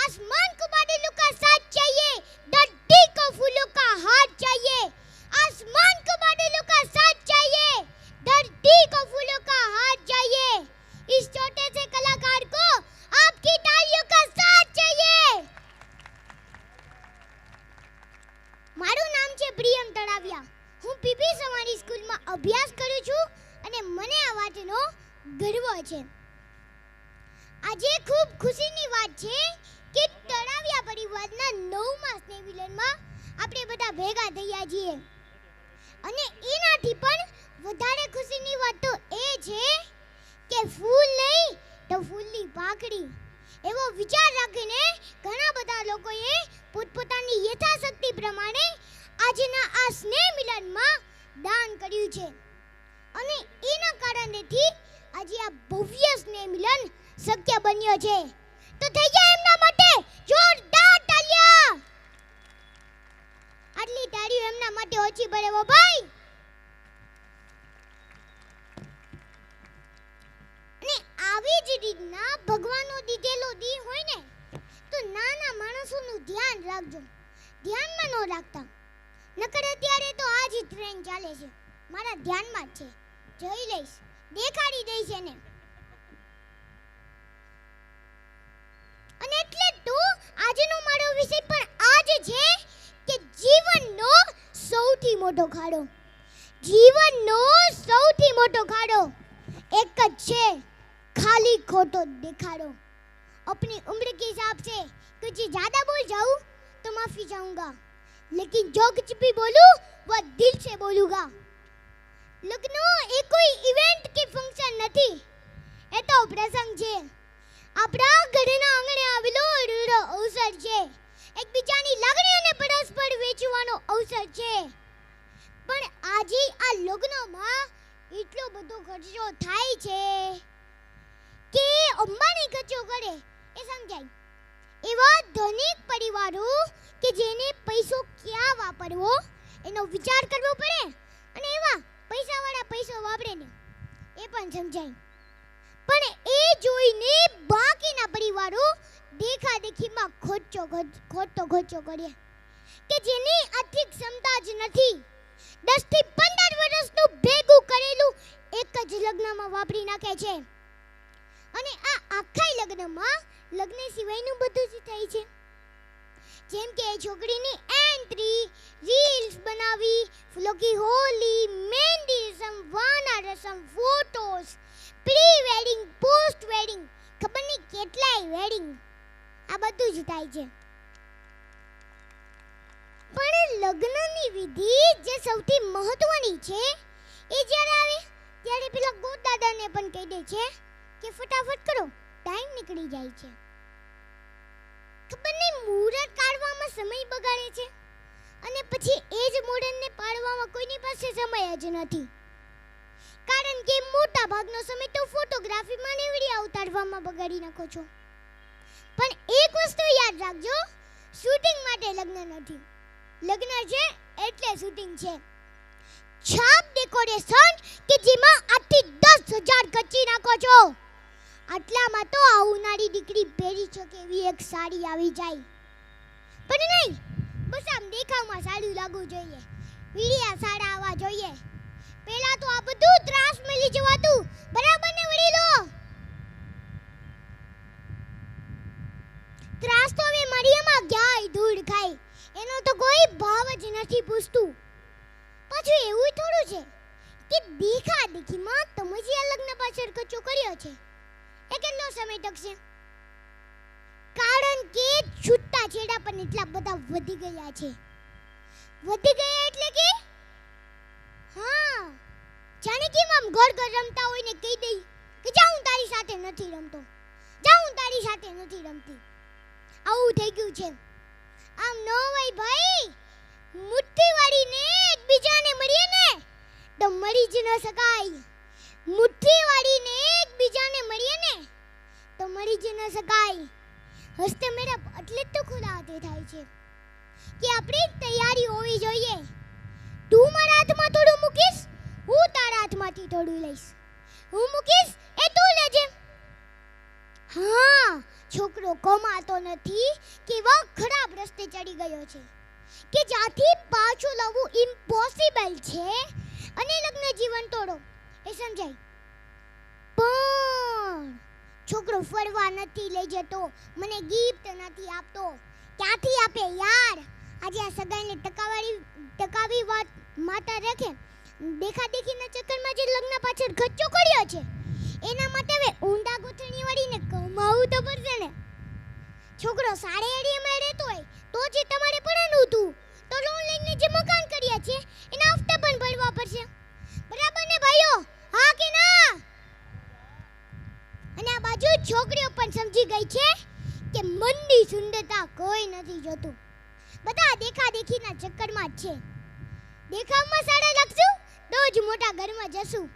आसमान को बादलों का साथ चाहिए, धरती को फूलों का हाथ चाहिए। आसमान को बादलों का साथ चाहिए, धरती को फूलों का हाथ चाहिए। इस छोटे से कलाकार को आपकी तालियों का साथ चाहिए। મારું નામ છે પ્રિયમ તળાવિયા. હું પીપી સવાણી સ્કૂલમાં અભ્યાસ કરું છું અને મને આ વાતનો ગર્વ છે. આજે ખૂબ ખુશીની વાત છે કે તળાવિયા પરિવારના 9મા સ્નેહ મિલનમાં આપણે બધા ભેગા થયા છીએ. અને એનાથી પણ વધારે ખુશીની વાત તો એ છે કે ફૂલ નહીં તો ફૂલની પાકડી એવો વિચાર રાખીને ઘણા બધા લોકોએ પોતપોતાની યથાશક્તિ પ્રમાણે આજના આ સ્નેહ મિલનમાં દાન કર્યું છે. અને એના કારણેથી આજે આ ભવ્ય સ્નેહ મિલન શક્ય બન્યો છે. તો થઈ જાય એમના માટે જોરદાર તાળીઓ. આટલી તાળીઓ એમના માટે ઓછી પડે હો ભાઈ. અને આવી જ રીતના ભગવાનનો દીધેલો દી હોય ને તો નાના માણસોનું ધ્યાન રાખજો. ધ્યાનમાં ન રાખતા, નકર અત્યારે તો આ જ ટ્રેન ચાલે છે, મારા ધ્યાનમાં જ છે, જોઈ લઈશ, દેખાડી દઈશ એને. અને એટલે તો આજનો મારો વિષય પણ આ જ છે કે જીવનનો સૌથી મોટો ખાડો. જીવનનો સૌથી મોટો ખાડો એક જ છે, खाली खोटो दिखाड़ो. अपनी उम्र के हिसाब से कुछ ज्यादा बोल जाऊं तो माफी चाहूंगा, लेकिन जो कुछ भी बोलूं वो दिल से बोलूंगा. लग्न એ કોઈ ઇવેન્ટ કે ફંક્શન નથી, એ તો પ્રસંગ છે. આપણા ઘરના આંગણે આવેલો અરૂરો અવસર છે. એકબીજાની લાગણીઓને પરસ્પર વેચવાનો અવસર છે. પણ આજે આ લગ્નમાં એટલો બધો ખર્ચો થાય છે કે અંબાણી ખર્ચો કરે એ સમજાય. એવા ધનિક પરિવારો કે જેને પૈસો ક્યાં વાપરવો એનો વિચાર કરવો પડે, અને એવા પૈસાવાળા પૈસો વાપરે ને એ પણ સમજાય. પણ એ જોઈને બાકીના પરિવારો દેખાદેખીમાં ખોટો કરે કે જેની આર્થિક ક્ષમતા જ નથી. 10 થી 15 વર્ષનું ભેગું કરેલું એક જ લગ્નમાં વાપરી નાખે છે. અને આ આખા લગ્નમાં લગ્ન સિવાયનું બધું જ થાય છે. જેમ કે છોકરીની એન્ટ્રી, રીલ્સ બનાવી, ફૂલો કી હોલી, મહેંદી રસમ, વાના રસમ, photos, pre wedding, post wedding, ખબર નહીં કેટલાય વેડિંગ, આ બધું જ થાય છે. પણ લગ્નની વિધિ જે સૌથી મહત્વની છે એ જ્યારે આવે ત્યારે પેલા ગોદાદાને પણ કહી દે છે કે ફટાફટ કરો, ટાઈમ નીકળી જાય છે. ખબર નહીં મુહૂર્ત કાઢવામાં સમય બગાડે છે, અને પછી એ જ મુહૂર્તને પાડવામાં કોઈની પાસે સમય જ નથી. કારણ કે મોટા ભાગનો સમય તો ફોટોગ્રાફીમાં ને વિડીયો ઉતારવામાં બગાડી નાખો છો. પણ એક વસ્તુ યાદ રાખજો, શૂટિંગ માટે લગ્ન નથી. લગ્ન છે એટલે શૂટિંગ છે. છાપ ડેકોરેશન કે જેમાં 8 થી 10,000 ખર્ચી નાખો છો, આટલામાં તો આ ઉનાળી દીકરી પહેરી શકે એવી એક સાડી આવી જાય. પણ નહીં, બસ આમ દેખાવમાં સારું લાગવું જોઈએ, વિડિયા સારા આવવા જોઈએ. પહેલા તો આ બધું ત્રાસ મળી જવાતું, બરાબર ને વડીલો? ત્રાસ તો હવે મરિયમમાં ક્યાંય ધૂળ ખાય, એનો તો કોઈ ભાવ જ નથી પૂછતું. પાછું એવું થોડું છે કે દેખાદેખીમાં તમે જે લગ્ન પાછળ ખર્ચો કર્યો છે એ કેટલો સમય ટકશે? કારણ કે છૂટા છેડા પણ એટલા બધા વધી ગયા છે. વધી ગયા એટલે કે હા, જાણે કે આમ ઘર રમતા હોય ને કહી દઈ કે જા હું તારી સાથે નથી રમતો, જા હું તારી સાથે નથી રમતી. આવું થઈ ગયું છે. આમ ન હોય ભાઈ. મુઠ્ઠી વાળીને એકબીજાને મળીએ ને તો મળી જ ન શકાય. મુઠ્ઠી વાળીને એકબીજાને મળીએ ને તો મળી જ ન શકાય. હસ્તે મેરા એટલે તો ખુદા હાથે થાય છે કે આપણી તૈયારી હોવી જોઈએ. તું મારા હાથમાં થોડું મૂકીશ, હું તારા હાથમાંથી થોડું લઈશ. હું મૂકીશ એ તું લેજે. હા, છોકરો કમાતો નથી, કેવા ખરાબ રસ્તે ચડી ગયો છે કે જ્યાંથી પાછું લાવવું ઇમ્પોસિબલ છે, અને લગ્ન જીવન તોડો એ સમજાય. પણ છોકરો ફરવા નથી લઈ જતો, મને ગિફ્ટ નથી આપતો, ક્યાંથી આપે યાર? આજે આ સગાઈને ટકાવી વાત માતા રાખે, દેખાદેખીના ચક્કરમાં જે લગ્ન પાછળ ખર્ચો કર્યો છે એના માટે હવે ઊંડા ગોથણી વાળીને કમાવું તો પડશે ને. છોકરો સાડે એડીએમાં રહેતો હોય તો જે તમારે ભણવાનું હતું, તો લોન લઈને જે મકાન કર્યા છે એના હપ્તા પણ ભરવા પડશે. બરાબર ને ભાઈઓ? હા કે ના? અને આ બાજુ છોકરીઓ પણ સમજી ગઈ છે કે મનની સુંદરતા કોઈ નથી જોતું, બધા દેખાદેખીના ચક્કરમાં જ છે. દેખાવમાં સાડા લાગશું તો જ મોટા ઘરમાં જશું,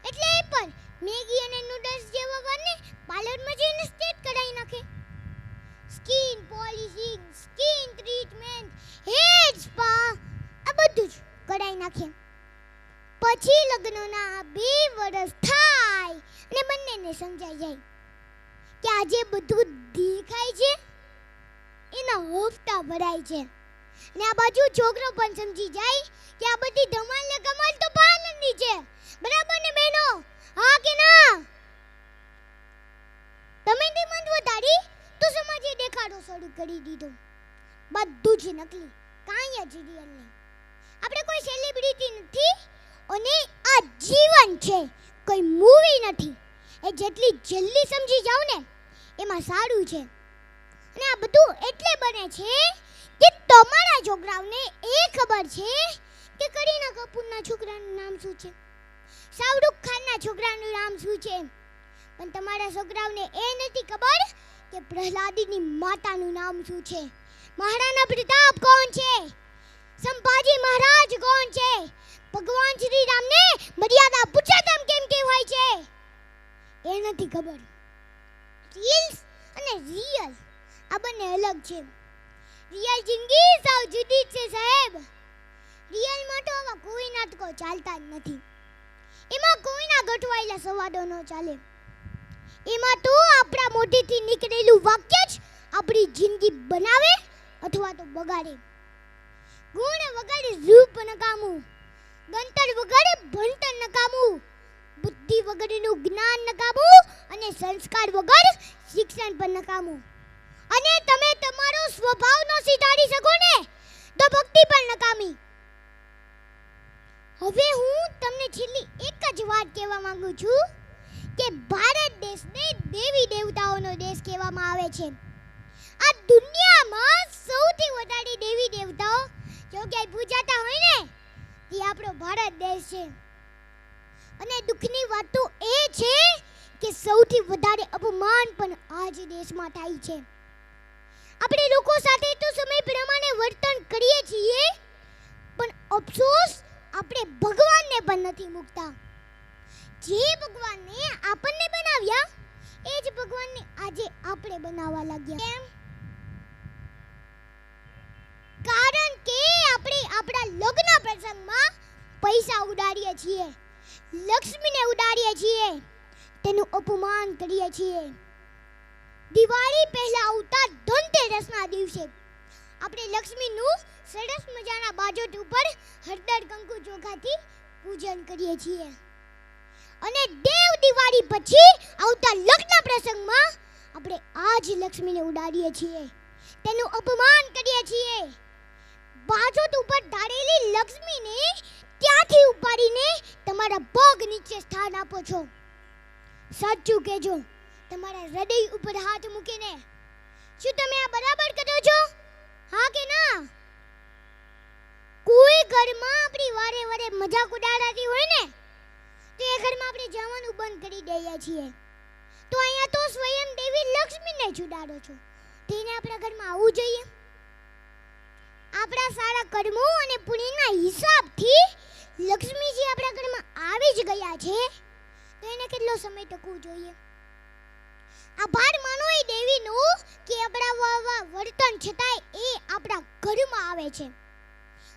એટલે એ પણ મેગી અને નૂડલ્સ જેવા વારને પાર્લરમાં જઈને સ્ટેટ કરાવી નાખે. Skin polishing, skin treatment, hair spa, આ બધું જ કરાવી નાખે. પછી લગ્નના 2 વર્ષ થાય અને બંનેને સમજાઈ જાય કે આજે બધું દેખાય છે એના હપ્તા ભરાય છે. અને આ બાજુ છોકરો પણ સમજી જાય કે આ બધી ધમાલ ને કમાલ તો પાર્લરની છે. બરાબર ને બહેનો? હા કે ના? તમે ડિમાન્ડ વધારી તો સમાજે દેખાડો શરૂ કરી દીધો. બધું જ નકલી, કાંઈ જ રિયલ નહીં. આપણે કોઈ સેલિબ્રિટી નથી અને આ જીવન છે, કોઈ મૂવી નથી. એ જેટલી જલ્દી સમજી જાવ ને એમાં સારું છે. અને આ બધું એટલે બને છે કે તમારા છોકરાઓને એ ખબર છે કે કરીના કપૂરના છોકરાનું નામ શું છે, શાહરુખ ખાનના છોકરાનું નામ શું છે, પણ તમારા છોકરાઓને એ નથી ખબર કે પ્રહલાદની માતાનું નામ શું છે, મહારાણા પ્રતાપ કોણ છે, સંભાજી મહારાજ કોણ છે, ભગવાન શ્રી રામને મર્યાદા પુરુષોત્તમ કેમ કહેવાય છે, એ નથી ખબર. રીલ્સ અને રિયલ આ બંને અલગ છે. રિયલ જિંદગી સાવ જુદી છે સાહેબ. રિયલમાં તો આવા કોઈ નાટકો ચાલતા જ નથી, એમાં કોઈના ગોઠવાયેલા સંવાદો ન ચાલે. એમાં તો આપણા મોઢેથી નીકળેલું વાક્ય જ આપણી જિંદગી બનાવે અથવા તો બગાડે. ગુણ વગર રૂપ નકામું, ગંતર વગર ભણતર નકામું, બુદ્ધિ વગરનું જ્ઞાન નકામું, અને સંસ્કાર વગર શિક્ષણ પણ નકામું. અને તમે તમારો સ્વભાવ ન સુધારી શકો ને તો ભક્તિ પણ નકામી. હવે હું તમને છેલ્લી એક જ વાત કહેવા માંગુ છું કે ભારત દેશને દેવી દેવતાઓનો દેશ કહેવામાં આવે છે. આ દુનિયામાં સૌથી વધારે દેવી દેવતાઓ જો ક્યાંય પૂજાતા હોય ને તે આપણો ભારત દેશ છે. અને દુઃખની વાત તો એ છે કે સૌથી વધારે અપમાન પણ આ જ દેશમાં થાય છે. આપણે લોકો સાથે તો સમય પ્રમાણે વર્તન કરીએ છીએ, પણ અફસોસ આપણે ભગવાનને પણ નથી મૂકતા. જે ભગવાનને આપણને બનાવ્યા એ જ ભગવાનને આજે આપણે બનાવવા લાગ્યા. કેમ? કારણ કે આપણે આપણા લગ્ન પ્રસંગમાં પૈસા ઉડાડીએ છીએ, લક્ષ્મીને ઉડાડીએ છીએ, તેનું અપમાન કરીએ છીએ. દિવાળી પહેલા આવતા ધનતેરસના દિવસે આપણે લક્ષ્મીનું સરસ મજાના બાજોટ ઉપર હળદર કંકુ ચોખાથી પૂજન કરીએ છીએ. અને દેવ દિવાળી પછી આવતા લગ્ન પ્રસંગમાં આપણે આ જ લક્ષ્મીને ઉડાડીએ છીએ, તેનું અપમાન કરીએ છીએ. બાજોટ ઉપર ધારેલી લક્ષ્મીને ત્યાંથી ઉપાડીને તમારા પગ નીચે સ્થાન આપો છો. સાચું કહેજો, તમારા હૃદય ઉપર હાથ મૂકીને, શું તમે આ બરાબર કરો છો? હા કે ના? કોઈ ઘરમાં આપણી વારે વારે મજાક ઉડાડાતી હોય ને તો એ ઘરમાં આપણે જવાનું બંધ કરી દઈએ છીએ. તો અહીંયા તો સ્વયં દેવી લક્ષ્મીને જ ઉડાડો છો. તેને આપણા ઘરમાં આવવું જોઈએ. આપણા સારા કર્મો અને પુણ્યના હિસાબથી લક્ષ્મીજી આપણા ઘરમાં આવી જ ગયા છે, તો એને કેટલો સમય ટકવું જોઈએ. આભાર માનો એ દેવીનો કે આપણા વર્તન છતાંય એ આપણા ઘરમાં આવે છે.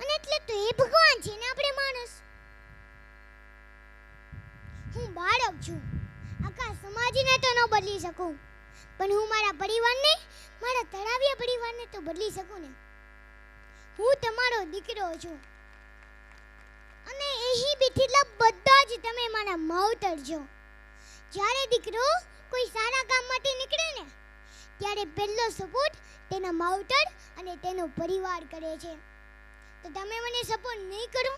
અને એટલે તો એ ભગવાન છે ને આપણે માણસ. હું બાળક છું, આખા સમાજને તો ન બદલી શકું, પણ હું મારા પરિવારને, મારા તળાવિયા પરિવારને તો બદલી શકું ને. હું તમારો દીકરો છું અને અહીં બેઠેલા બધા જ તમે મારા માવતર છો. જ્યારે દીકરો કોઈ સારા કામ માટે નીકળે ને ત્યારે પહેલો સપોર્ટ તેના માવતર અને તેનો પરિવાર કરે છે. તો તમે મને સપોર્ટ નહીં કરો?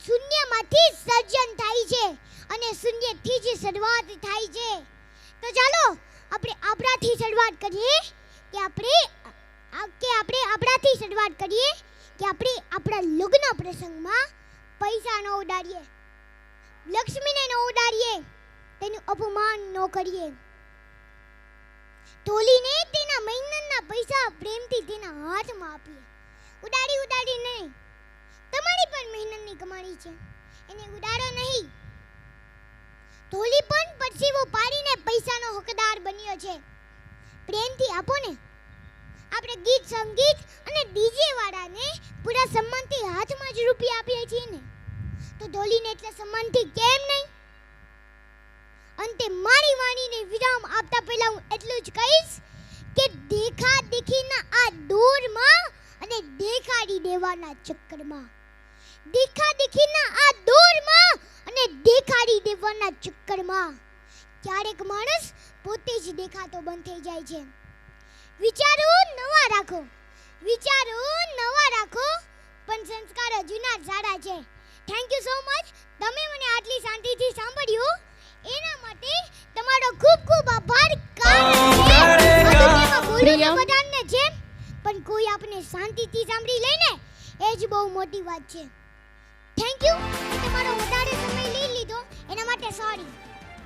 શૂન્યમાંથી સર્જન થાય છે અને શૂન્યથી જ શરૂઆત થાય છે. તો ચાલો આપણે આપણાથી શરૂઆત કરીએ કે આપણે આપણાથી શરૂઆત કરીએ કે આપણે આપણા લગ્ન પ્રસંગમાં પૈસા ન ઉડાડીએ, લક્ષ્મીને ન ઉડાડીએ, તેનું અપમાન ન કરીએ. ઢોલીને તેના મહેનતના પૈસા પ્રેમથી તેના હાથમાં આપીએ. ઉડાડી નહીં. તમારી પણ મહેનતની કમાણી છે, એને ઉડાડો નહીં. ઢોલી પણ પરસેવો પાડીને પૈસાનો હકદાર બન્યો છે. પ્રેમથી આપો ને. આપણે ગીત સંગીત અને ડીજે વાળાને પૂરા સન્માનથી હાથમાં જ રૂપિયા આપીએ છીએ ને, તો ઢોલીને એટલે સન્માનથી કેમ નહીં? અંતે મારી વાણીને વિરામ આપતા પહેલા હું એટલું જ કહીશ કે દેખા દેખીના આ દોરમાં અને દેખાડી દેવાના ચક્કરમાં, દેખા દેખીના આ દોરમાં અને દેખાડી દેવાના ચક્કરમાં ક્યારેક માણસ પોતે જ દેખાતો બંધ થઈ જાય છે. વિચારો નવા રાખો, પણ સંસ્કારો જૂના જ સારા છે. Thank you so much. તમે મને આટલી શાંતિથી સાંભળ્યું એના માટે તમારો ખૂબ ખૂબ આભાર. બધાને છે પણ કોઈ આપણે શાંતિથી સાંભળી લે ને એ જ બહુ મોટી વાત છે. Thank you. તમારો વધારે સમય લઈ લીધો એના માટે સોરી.